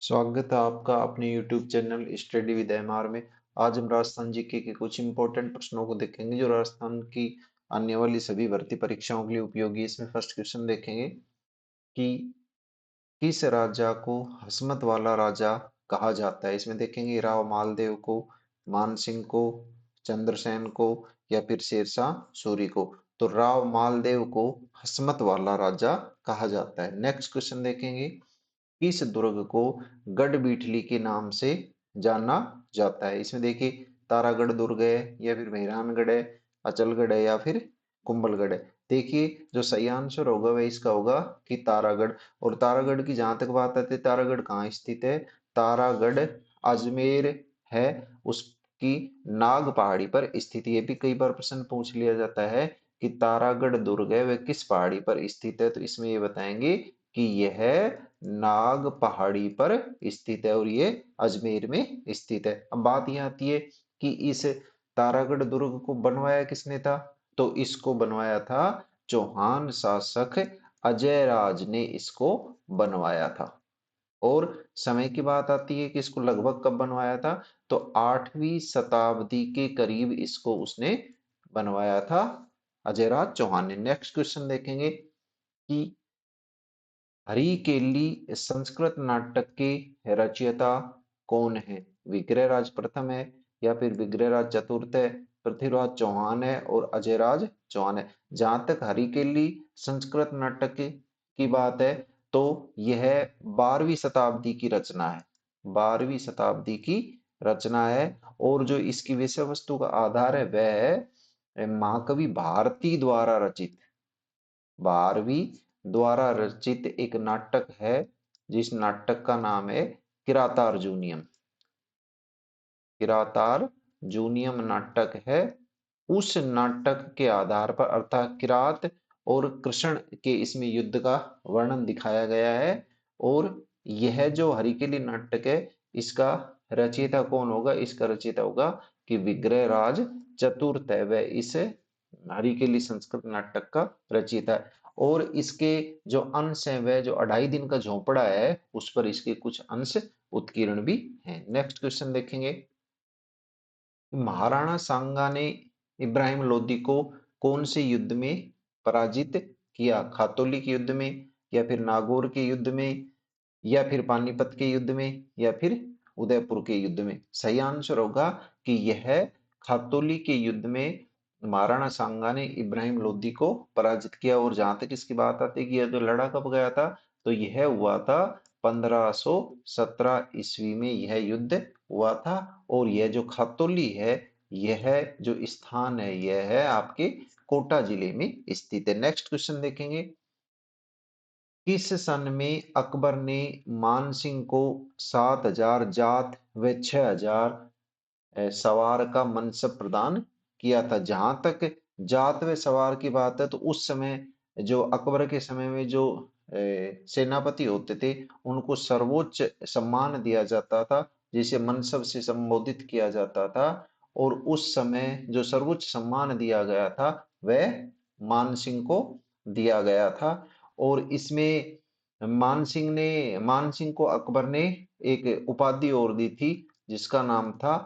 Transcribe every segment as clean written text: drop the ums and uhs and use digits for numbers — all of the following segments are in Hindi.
स्वागत है आपका अपने YouTube channel study with MR में। आज हम राजस्थान जीके के कुछ इंपॉर्टेंट प्रश्नों को देखेंगे जो राजस्थान की आने वाली सभी भर्ती परीक्षाओं के लिए उपयोगी है। इसमें फर्स्ट क्वेश्चन देखेंगे कि किस राजा को हसमत वाला राजा कहा जाता है। इसमें देखेंगे राव मालदेव को, मानसिंह को, चंद्रसेन को या फिर शेरशाह सूरी को। तो राव मालदेव को हसमत वाला राजा कहा जाता है। नेक्स्ट क्वेश्चन देखेंगे किस दुर्ग को गढ़बीठली के नाम से जाना जाता है। इसमें देखिए तारागढ़ दुर्ग है या फिर मेहरानगढ़ है, अचलगढ़ है या फिर कुंभलगढ़ है। देखिए जो सही आंसर होगा वह इसका होगा कि तारागढ़। और तारागढ़ की जहां तक बात आती है, तारागढ़ कहाँ स्थित है? तारागढ़ अजमेर है, उसकी नाग पहाड़ी पर स्थित। ये भी कई बार प्रश्न पूछ लिया जाता है कि तारागढ़ दुर्ग है वह किस पहाड़ी पर स्थित है। तो इसमें ये बताएंगे कि यह नाग पहाड़ी पर स्थित है और ये अजमेर में स्थित है। अब बात यह आती है कि इस तारागढ़ दुर्ग को बनवाया किसने था? तो इसको बनवाया था चौहान शासक अजयराज ने इसको बनवाया था। और समय की बात आती है कि इसको लगभग कब बनवाया था? तो 8वीं शताब्दी के करीब इसको उसने बनवाया था अजयराज चौहान ने। नेक्स्ट क्वेश्चन देखेंगे कि हरिकेली संस्कृत नाटक के रचयिता कौन है? विग्रहराज प्रथम है या फिर विग्रहराज चतुर्थ है, पृथ्वीराज चौहान है और अजयराज चौहान है। जहां तक हरिकेली संस्कृत नाटक की बात है तो यह 12वीं शताब्दी की रचना है। 12वीं शताब्दी की रचना है और जो इसकी विषय वस्तु का आधार है वह है महाकवि भारती द्वारा रचित, भारवी द्वारा रचित एक नाटक है जिस नाटक का नाम है किरातार्जुनीयम। किरातार्जुनीयम नाटक है। उस नाटक के आधार पर अर्थात किरात और कृष्ण के इसमें युद्ध का वर्णन दिखाया गया है। और यह जो हरिकेली नाटक है इसका रचयिता कौन होगा? इसका रचयिता होगा कि विग्रहराज चतुर्थ है, वह इस हरिकेली संस्कृत नाटक का रचयिता है। और इसके जो अंश है वह जो 2.5 दिन का झोपड़ा है उस पर इसके कुछ अंश उत्कीर्ण भी हैं। नेक्स्ट क्वेश्चन देखेंगे, महाराणा सांगा ने इब्राहिम लोदी को कौन से युद्ध में पराजित किया? खातौली के युद्ध में या फिर नागौर के युद्ध में या फिर पानीपत के युद्ध में या फिर उदयपुर के युद्ध में? सही आंसर होगा कि यह खातौली के युद्ध में महाराणा सांगा ने इब्राहिम लोदी को पराजित किया। और जहां तक इसकी बात आती है कि यह जो लड़ा कब गया था तो यह हुआ था 1517 ईस्वी में यह युद्ध हुआ था। और यह जो खातौली है यह जो स्थान है यह है आपके कोटा जिले में स्थित है। नेक्स्ट क्वेश्चन देखेंगे, किस सन में अकबर ने मानसिंह को 7,000 जात व 6,000 सवार का मनसब प्रदान किया था? जहां तक जात व सवार की बात है तो उस समय जो अकबर के समय में जो सेनापति होते थे उनको सर्वोच्च सम्मान दिया जाता था जिसे मनसब से संबोधित किया जाता था। और उस समय जो सर्वोच्च सम्मान दिया गया था वह मानसिंह को दिया गया था। और इसमें मानसिंह को अकबर ने एक उपाधि और दी थी जिसका नाम था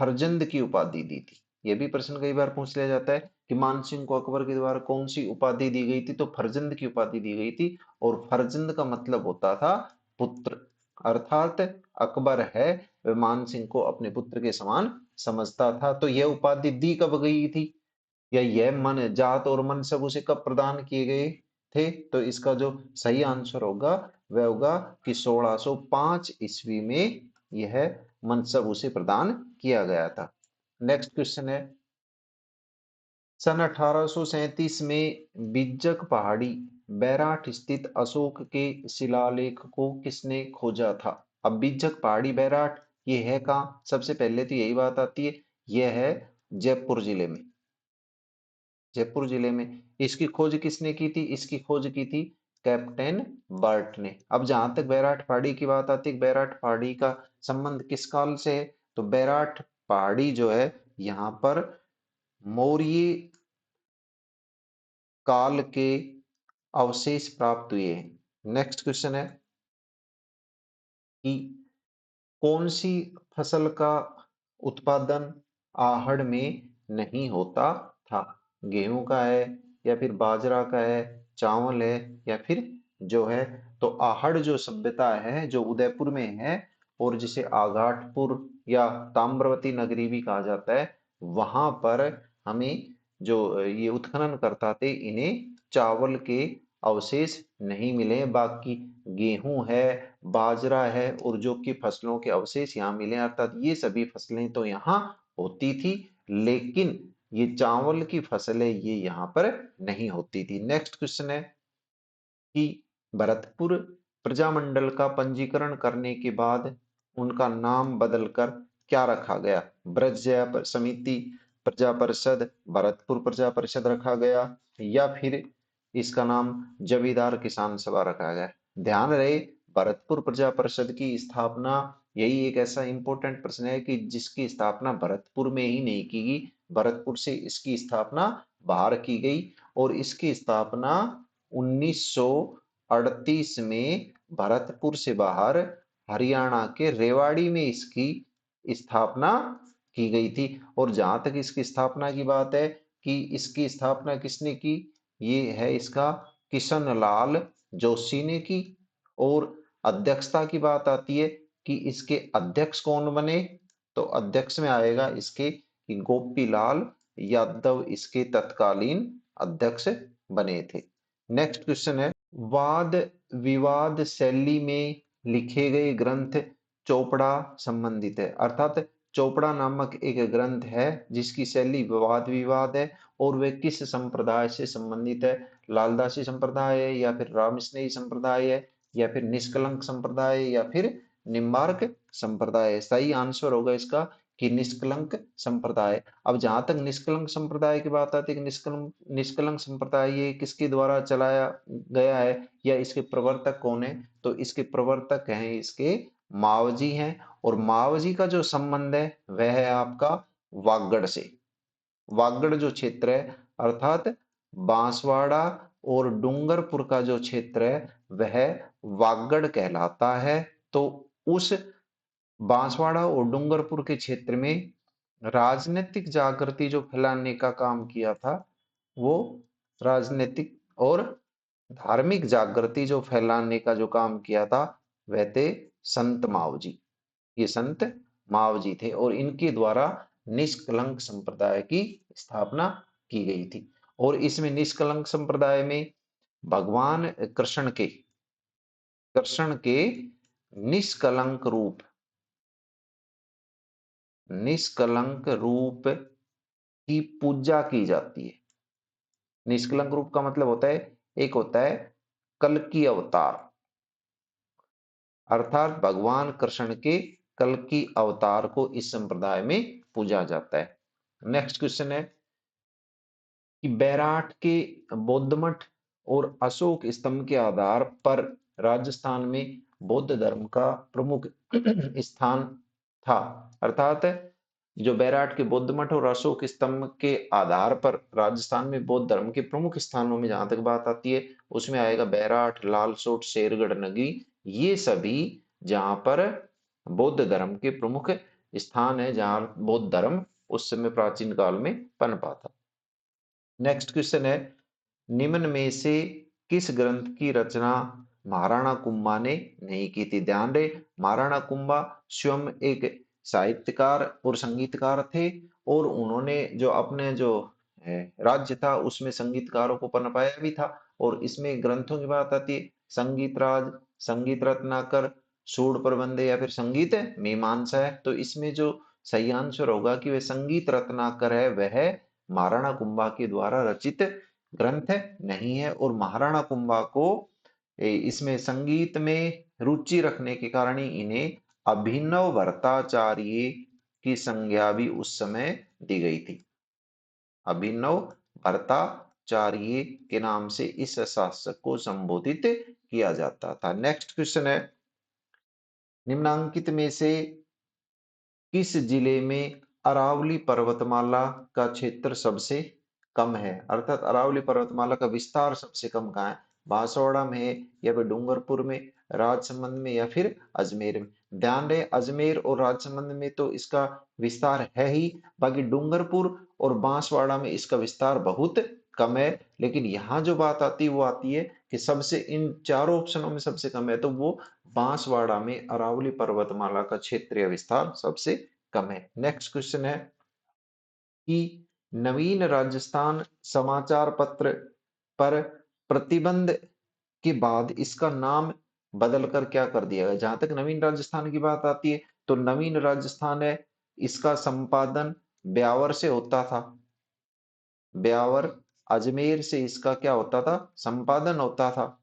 फरजंद की उपाधि दी थी। यह भी प्रश्न कई बार पूछ लिया जाता है कि मानसिंह को अकबर के द्वारा कौन सी उपाधि दी गई थी? तो फरजंद की उपाधि दी गई थी। और फरजंद का मतलब होता था पुत्र, अर्थात अकबर है वह मानसिंह को अपने पुत्र के समान समझता था। तो यह उपाधि दी कब गई थी या यह मन जात और मनसब उसे कब प्रदान किए गए थे? तो इसका जो सही आंसर होगा वह होगा कि 1605 ईस्वी में यह मनसब उसे प्रदान किया गया था। नेक्स्ट क्वेश्चन है, सन 1837 में बिज्जक पहाड़ी बैराठ स्थित अशोक के शिलालेख को किसने खोजा था? अब बिज्जक पहाड़ी बैराठ ये है कहाँ? सबसे पहले तो यही बात आती है, यह है जयपुर जिले में। जयपुर जिले में इसकी खोज किसने की थी? इसकी खोज की थी कैप्टन बर्ट ने। अब जहां तक बैराठ पहाड़ी की बात आती है, बैराठ पहाड़ी का संबंध किस काल से है? तो बैराठ पहाड़ी जो है यहाँ पर मौर्य काल के अवशेष प्राप्त हुए हैं। नेक्स्ट क्वेश्चन है कि कौन सी फसल का उत्पादन आहड़ में नहीं होता था? गेहूं का है, या फिर बाजरा का है, चावल है, या फिर जो है, तो आहड़ जो सभ्यता है जो उदयपुर में है, और जिसे आघाटपुर या ताम्रवती नगरी भी कहा जाता है, वहां पर हमें जो ये उत्खनन करता थे, इन्हें चावल के अवशेष नहीं मिले। बाकी गेहूं है, बाजरा है, और जो कि फसलों के अवशेष यहाँ मिले, अर्थात ये सभी फसलें तो यहाँ होती थी, लेकिन ये चावल की फसलें ये यहाँ पर नहीं होती थी। नेक्स्ट क्वेश्चन है कि भरतपुर प्रजामंडल का पंजीकरण करने के बाद उनका नाम बदलकर क्या रखा गया? ब्रज समिति प्रजा परिषद, भरतपुर प्रजा परिषद रखा गया, या फिर इसका नाम जमींदार किसान सभा रखा गया? ध्यान रहे, भरतपुर प्रजा परिषद की स्थापना, यही एक ऐसा इंपॉर्टेंट प्रश्न है कि जिसकी स्थापना भरतपुर में ही नहीं की गई, भरतपुर से इसकी स्थापना बाहर की गई, और इसकी स्थापना 1938 में भरतपुर से बाहर हरियाणा के रेवाड़ी में इसकी स्थापना की गई थी। और जहां तक इसकी स्थापना की बात है कि इसकी स्थापना किसने की, ये है इसका किशन लाल जोशी ने की। और अध्यक्षता की बात आती है कि इसके अध्यक्ष कौन बने, तो अध्यक्ष में आएगा इसके कि गोपीलाल यादव इसके तत्कालीन अध्यक्ष बने थे। नेक्स्ट क्वेश्चन है, वाद विवाद शैली में लिखे गए ग्रंथ चोपड़ा संबंधित है, अर्थात चोपड़ा नामक एक ग्रंथ है जिसकी शैली वाद विवाद है, और वे किस संप्रदाय से संबंधित है? लालदासी संप्रदाय है, या फिर रामस्नेही संप्रदाय है, या फिर निष्कलंक संप्रदाय, या फिर निम्बार्क संप्रदाय है? सही आंसर होगा इसका कि निष्कलंक संप्रदाय। अब जहां तक निष्कलंक संप्रदाय की बात आती है कि निष्कलंक संप्रदाय ये किसके द्वारा चलाया गया है, या इसके प्रवर्तक कौन है, तो इसके प्रवर्तक हैं इसके मावजी हैं। और मावजी का जो संबंध है वह है आपका वागड़ से। वागड़ जो क्षेत्र है, अर्थात बांसवाड़ा और डूंगरपुर का जो क्षेत्र है वह वागड़ कहलाता है। तो उस बांसवाड़ा और डूंगरपुर के क्षेत्र में राजनीतिक जागृति जो फैलाने का काम किया था, वो राजनीतिक और धार्मिक जागृति जो फैलाने का जो काम किया था वह थे संत मावजी। ये संत मावजी थे, और इनके द्वारा निष्कलंक संप्रदाय की स्थापना की गई थी। और इसमें निष्कलंक संप्रदाय में भगवान कृष्ण के निष्कलंक रूप की पूजा की जाती है। निष्कलंक रूप का मतलब होता है, एक होता है कल की अवतार, अर्थात भगवान कृष्ण के कल की अवतार को इस संप्रदाय में पूजा जाता है। नेक्स्ट क्वेश्चन है कि बैराठ के बौद्ध मठ और अशोक स्तंभ के आधार पर राजस्थान में बौद्ध धर्म का प्रमुख स्थान था, अर्थात जो बैराठ के बौद्ध मठ और अशोक स्तंभ के आधार पर राजस्थान में बौद्ध धर्म के प्रमुख स्थानों में जहां तक बात आती है, उसमें आएगा बैराठ, लालसोट, शेरगढ़ नगरी। ये सभी जहां पर बौद्ध धर्म के प्रमुख स्थान है, जहां बौद्ध धर्म उस समय प्राचीन काल में पनपा था। नेक्स्ट क्वेश्चन है, निम्न में से किस ग्रंथ की रचना महाराणा कुंभा ने नहीं की थी? ध्यान रहे, महाराणा कुंभा स्वयं एक साहित्यकार और संगीतकार थे, और उन्होंने जो अपने जो राज्य था उसमें संगीतकारों को पनपाया भी था। और इसमें ग्रंथों की बात आती है, संगीत राज, संगीत रत्नाकर, सूड प्रबंध, या फिर संगीत मीमांसा है। तो इसमें जो सही आंसर होगा कि वह संगीत रत्नाकर है, वह महाराणा कुंभा के द्वारा रचित ग्रंथ नहीं है। और महाराणा कुंभा को इसमें संगीत में रुचि रखने के कारण ही इन्हें अभिनव भट्टाचार्य की संज्ञा भी उस समय दी गई थी। अभिनव भट्टाचार्य के नाम से इस शासक को संबोधित किया जाता था। नेक्स्ट क्वेश्चन है, निम्नांकित में से किस जिले में अरावली पर्वतमाला का क्षेत्र सबसे कम है? अर्थात अरावली पर्वतमाला का विस्तार सबसे कम कहाँ है? बांसवाड़ा में है, या फिर डूंगरपुर में, राजसमंद में या फिर अजमेर में। ध्यान रहे अजमेर और राजसमंद में तो इसका विस्तार है ही, बाकी डूंगरपुर और बांसवाड़ा में इसका विस्तार बहुत कम है। लेकिन यहाँ जो बात आती है वो आती है कि सबसे इन चारों ऑप्शनों में सबसे कम है, तो वो बांसवाड़ा में अरावली पर्वतमाला का क्षेत्रीय विस्तार सबसे कम है। नेक्स्ट क्वेश्चन है कि नवीन राजस्थान समाचार पत्र पर प्रतिबंध के बाद इसका नाम बदलकर क्या कर दिया गया। जहां तक नवीन राजस्थान की बात आती है तो नवीन राजस्थान है, इसका संपादन ब्यावर से होता था। ब्यावर अजमेर से इसका क्या होता था, संपादन होता था।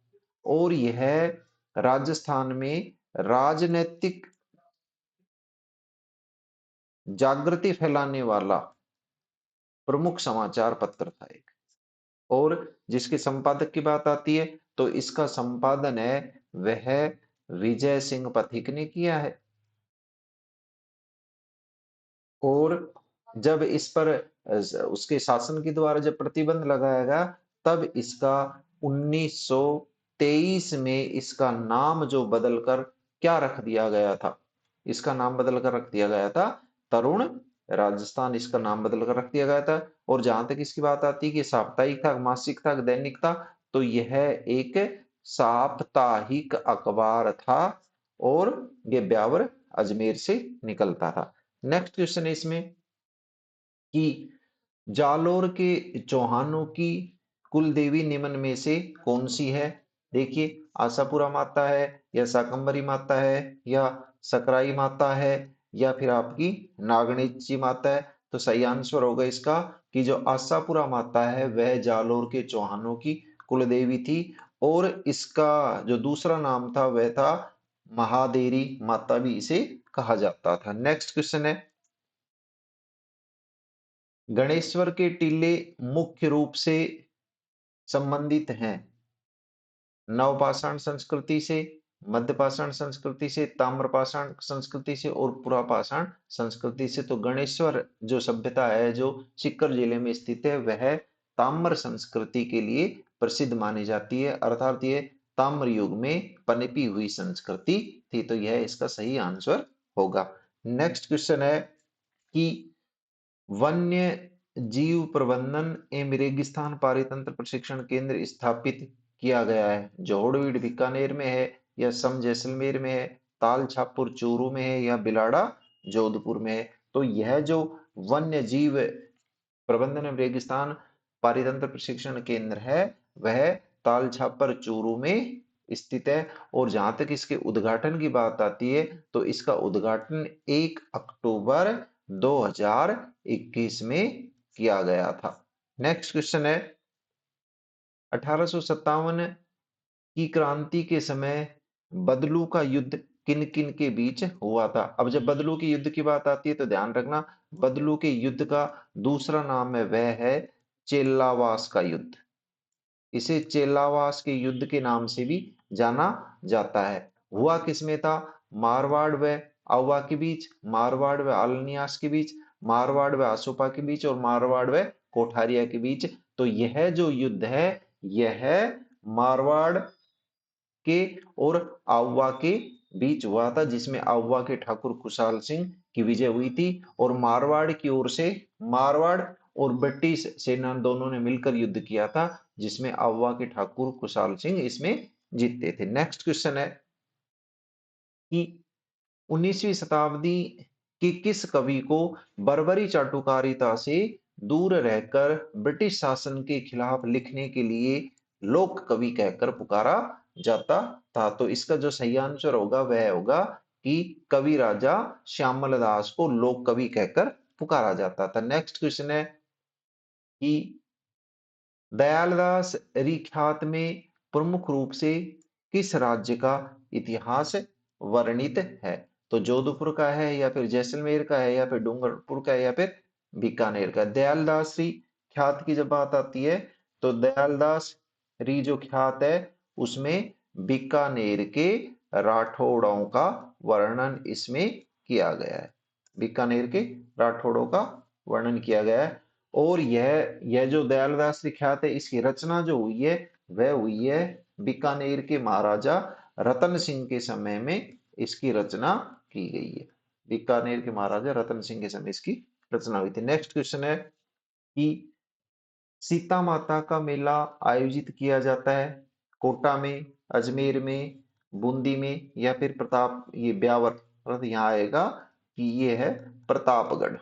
और यह राजस्थान में राजनीतिक जागृति फैलाने वाला प्रमुख समाचार पत्र था एक। और जिसके संपादक की बात आती है तो इसका संपादन है वह विजय सिंह पथिक ने किया है। और जब इस पर उसके शासन के द्वारा जब प्रतिबंध लगाया गया तब इसका 1923 में इसका नाम जो बदलकर क्या रख दिया गया था, इसका नाम बदलकर रख दिया गया था तरुण राजस्थान, इसका नाम बदलकर रख दिया गया था। और जहां तक इसकी बात आती है कि साप्ताहिक था, मासिक था, दैनिक था, तो यह एक साप्ताहिक अखबार था और ये ब्यावर अजमेर से निकलता था। नेक्स्ट क्वेश्चन है इसमें कि जालोर के चौहानों की कुल देवी निम्न में से कौन सी है। देखिए आशापुरा माता है या शाकंभरी माता है या सकराई माता है या फिर आपकी नागणेश माता है। तो सही आंसर होगा इसका कि जो आशापुरा माता है वह जालोर के चौहानों की कुल देवी थी। और इसका जो दूसरा नाम था वह था महादेरी माता भी इसे कहा जाता था। नेक्स्ट क्वेश्चन है गणेश्वर के टीले मुख्य रूप से संबंधित हैं नवपाषाण संस्कृति से, मध्यपाषाण संस्कृति से, ताम्रपाषाण संस्कृति से और पुरापाषाण संस्कृति से। तो गणेश्वर जो सभ्यता है जो सीकर जिले में स्थित है वह ताम्र संस्कृति के लिए प्रसिद्ध मानी जाती है, अर्थात ये ताम्र युग में पनपी हुई संस्कृति थी। तो यह इसका सही आंसर होगा। नेक्स्ट क्वेश्चन है कि वन्य जीव प्रबंधन एवं रेगिस्तान पारितंत्र प्रशिक्षण केंद्र स्थापित किया गया है। जोहड़वीड बीकानेर में है या सम जैसलमेर में है, ताल छापुर चूरू में है या बिलाड़ा जोधपुर में है। तो यह जो वन्य जीव प्रबंधन एवं रेगिस्तान पारितंत्र प्रशिक्षण केंद्र है वह ताल छापर चूरू में स्थित है। और जहां तक इसके उद्घाटन की बात आती है तो इसका उद्घाटन 1 अक्टूबर 2021 में किया गया था। नेक्स्ट क्वेश्चन है 1857 की क्रांति के समय बदलू का युद्ध किन किन के बीच हुआ था। अब जब बदलू के युद्ध की बात आती है तो ध्यान रखना बदलू के युद्ध का दूसरा नाम है वह है चेल्लावास का युद्ध। इसे चेल्लावास के युद्ध के नाम से भी जाना जाता है। हुआ किसमें था, मारवाड़ व आवा के बीच, मारवाड़ व आलनियास के बीच, मारवाड़ व आसोपा के बीच और मारवाड़ व कोठारिया के बीच। तो यह जो युद्ध है यह मारवाड़ के और आवा के बीच हुआ था, जिसमें आवा के ठाकुर खुशहाल सिंह की विजय हुई थी। और मारवाड़ की ओर से मारवाड़ और ब्रिटिश सेना दोनों ने मिलकर युद्ध किया था, जिसमें आवा के ठाकुर खुशहाल सिंह इसमें जीते थे। नेक्स्ट क्वेश्चन है कि 19वीं शताब्दी के किस कवि को बर्बरी चाटुकारिता से दूर रहकर ब्रिटिश शासन के खिलाफ लिखने के लिए लोक कवि कहकर पुकारा जाता था। तो इसका जो सही आंसर होगा वह होगा कि कवि राजा श्यामल दास को लोक कवि कहकर पुकारा जाता था। नेक्स्ट क्वेश्चन है कि दयालदास रिख्यात में प्रमुख रूप से किस राज्य का इतिहास वर्णित है। तो जोधपुर का है या फिर जैसलमेर का है या फिर डूंगरपुर का है या फिर बीकानेर का। दयालदास री ख्यात की जब बात आती है तो दयालदास री जो ख्यात है उसमें बीकानेर के राठौड़ों का वर्णन इसमें किया गया है। बीकानेर के राठौड़ों का वर्णन किया गया है। और यह जो दयालदास की ख्यात है इसकी रचना जो हुई है वह हुई है बीकानेर के महाराजा रतन सिंह के समय में इसकी रचना की गई है। बीकानेर के महाराजा रतन सिंह के समय इसकी रचना हुई थी। नेक्स्ट क्वेश्चन है कि सीता माता का मेला आयोजित किया जाता है कोटा में, अजमेर में, बूंदी में या फिर प्रताप ये ब्यावर, मतलब यहाँ आएगा कि ये है प्रतापगढ़।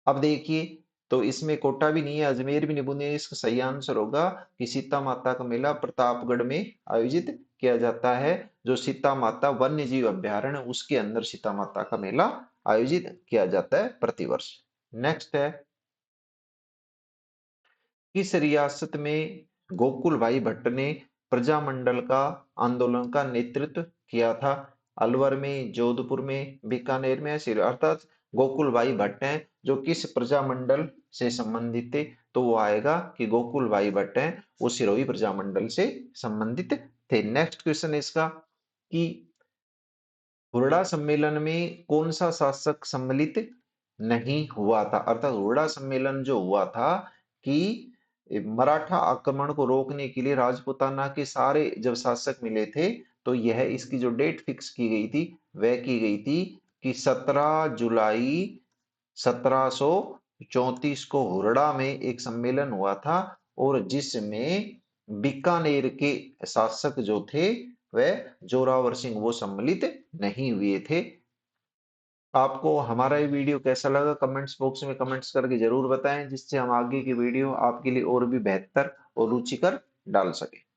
अब देखिए, तो इसमें कोटा भी नहीं है, अजमेर भी नहीं, बूंदी नहीं, इसका सही आंसर होगा कि सीता माता का मेला प्रतापगढ़ में आयोजित किया जाता है। जो सीता माता वन्य जीव अभ्यारण्य उसके अंदर सीता माता का मेला आयोजित किया जाता है प्रतिवर्ष। नेक्स्ट है, किस रियासत में गोकुल भाई भट्ट ने प्रजामंडल का आंदोलन का नेतृत्व किया था? अलवर में, जोधपुर में, बीकानेर में, सिर, अर्थात गोकुल भाई भट्ट हैं जो किस प्रजामंडल से संबंधित थे? तो वो आएगा कि गोकुल भाई भट्ट हैं वो सिरोही प्रजामंडल से संबंधित थे। नेक्स्ट क्वेश्चन है इसका कि हुरडा सम्मेलन में कौन सा शासक सम्मिलित नहीं हुआ था? अर्थात हुरडा सम्मेलन जो हुआ था कि मराठा आक्रमण को रोकने के लिए राजपूताना के सारे जब शासक मिले थे, तो यह इसकी जो डेट फिक्स की गई थी वह की गई थी कि 17 जुलाई 1734 को हुरडा में एक सम्मेलन हुआ था और जिसमें बीकानेर के शासक जो थे वह जोरावर सिंह वो सम्मिलित नहीं हुए थे। आपको हमारा ये वीडियो कैसा लगा कमेंट्स बॉक्स में कमेंट्स करके जरूर बताएं, जिससे हम आगे की वीडियो आपके लिए और भी बेहतर और रुचिकर डाल सके।